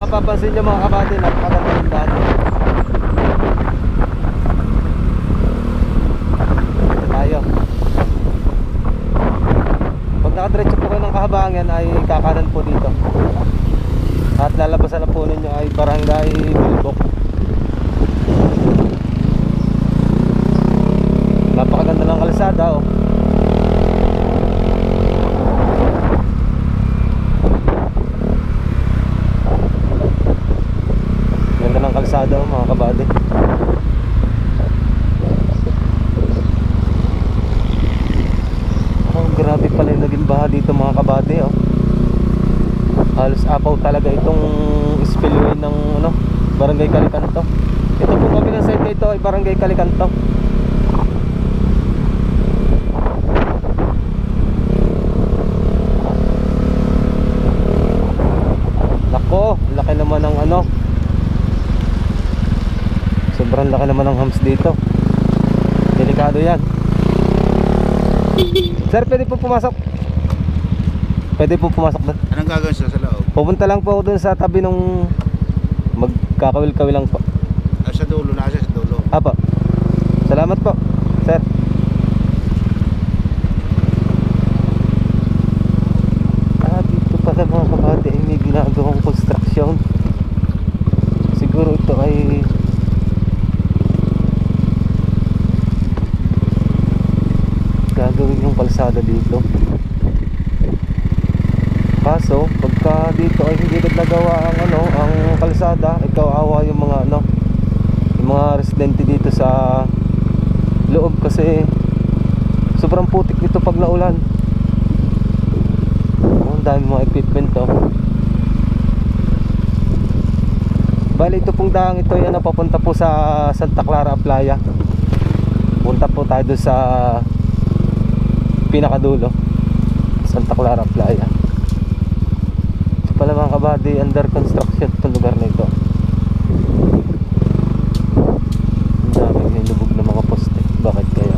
mapapansin nyo mga kabady, napakaganda ng daan. Ito tayo. Pag nakadiretso po kayo ng Kahabangan ay kakanan po dito. At lalabasan na po ninyo ay Barangay Bilbok. Napakaganda ng kalsada oh. Ganda ng kalsada oh, mga kabady. Oh, grabe pala yung naging baha dito mga kabady oh. Halos apaw talaga itong spillway ng ano, Barangay Calicanto. Ito po kami ng side dito ay Barangay Calicanto. Nako, laki naman ng ano. Sobrang laki naman ng hams dito. Delikado yan. Sir, pwede po pumasok. Pwede po pumasok doon. Anong gagawin sa loob? Pupunta lang po ako doon sa tabi nung magkakawil-kawil lang po. Sa dulo, nasa sa dulo. Apo. Salamat po, sir. Dito pala mga kabady ay may ginagawang construction. Siguro ito ay gagawin yung kalsada dito. Kaso pagka dito ay hindi nagawa ang ano, ang kalsada, ikaw awa yung mga ano, yung mga residente dito sa loob kasi sobrang putik dito pag naulan. Oh, ang dami mga equipment to. Bali ito pong daang ito yan, papunta po sa Santa Clara Playa. Punta po tayo doon sa pinakadulo, Santa Clara Playa. Ito pala mga kabady, under construction itong lugar na ito. Ang daming may lubog na mga poste. Bakit kaya?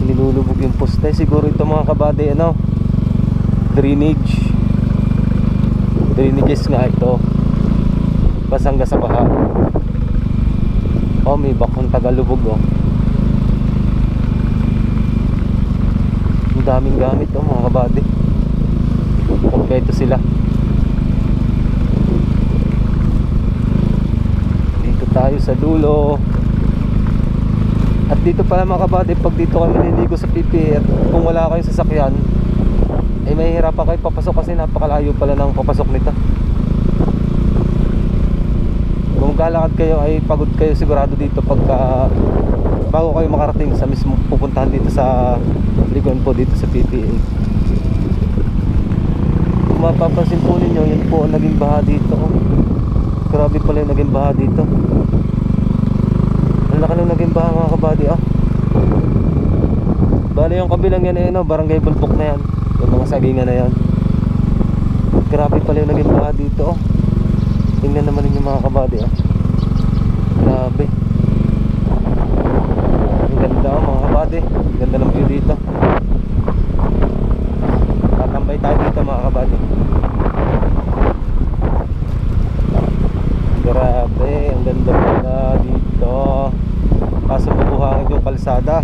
Nilulubog yung poste. Siguro ito mga kabady, ano, drainages nga ito, basangga sa baha. Oh, may bakong tagalubog oh. Ang daming gamit oh mga kabady. Kompleto sila. Dito tayo sa dulo. At dito pala mga kabady, pag dito kami nililigo sa PP at kung wala kayong sasakyan ay mahihirapan kayo papasok kasi napakalayo pala ng papasok nito. Kung maglalakad kayo ay pagod kayo sigurado dito pagka bago kayo makarating sa mismo pupuntahan dito sa liguan po dito sa PPA. Kung mapapansin po ninyo, yun po ang naging baha dito oh. Grabe pala yung naging baha dito. Ang laki ng naging baha mga kabady oh. Bali yung kabilang yan eh no, Barangay Bulbok na yan, yung mga sagingan na yan. Grabe pala yung naging baha dito oh. Tingnan naman ninyo mga kabady oh. Grabe. Ang ganda oh mga kabady. Ganda ng view dito. Tatambay tayo dito mga kabady. Grabe, ang ganda pala dito. Kaso mabuhangin yung kalsada.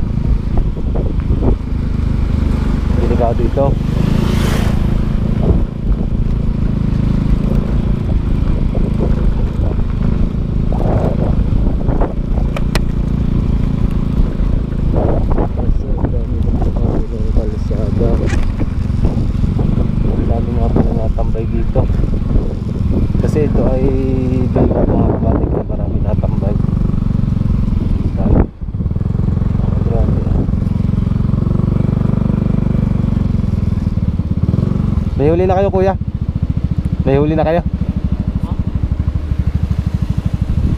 Delikado ito. Kasi ito ay Bilbok mga kabady, kaya marami natambay. Grabe. May huli na kayo kuya? May huli na kayo?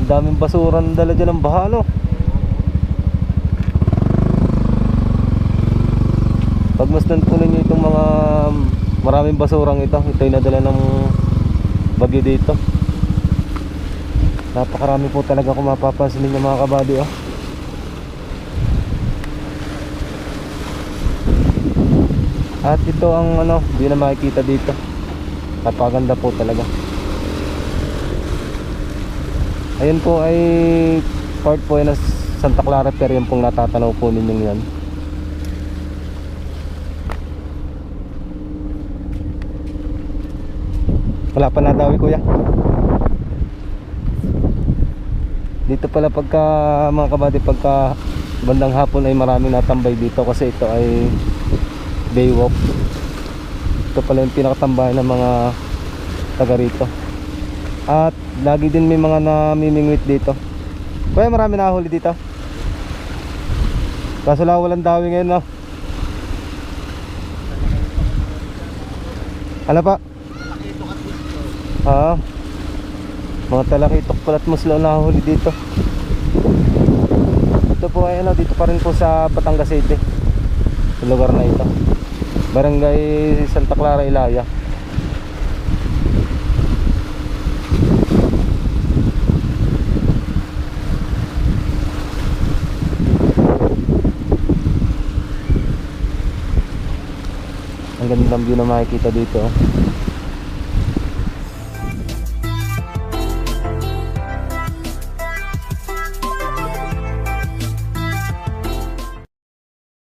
Ang daming basuran dala dyan ng baha no? Pagmasdan po ninyo itong mga maraming basurang ito. Ito yung nadala ng bagyo dito. Napakarami po talaga kung mapapansin ninyo mga kabady oh. At ito ang ano, view na makikita dito. Napakaganda po talaga. Ayun po ay part po yan ng Santa Clara Pier, yung pong natatanaw po ninyong yan. Wala pa nadawi kuya. Dito pala pagka mga kabady, pagka bandang hapon ay maraming natambay dito kasi ito ay Baywalk. Ito pala yung pinakatambayan ng mga taga rito. At lagi din may mga namimingwit dito. Kuya, marami nahuli dito. Kaso lang walang dawi ngayon, no? Ano pa? Mga talakitok palat muslo na huli dito. Ito po ay ano, dito pa rin po sa Batangas City, sa lugar na ito, Barangay Santa Clara, Ilaya. Ang ganda ng view na makikita dito.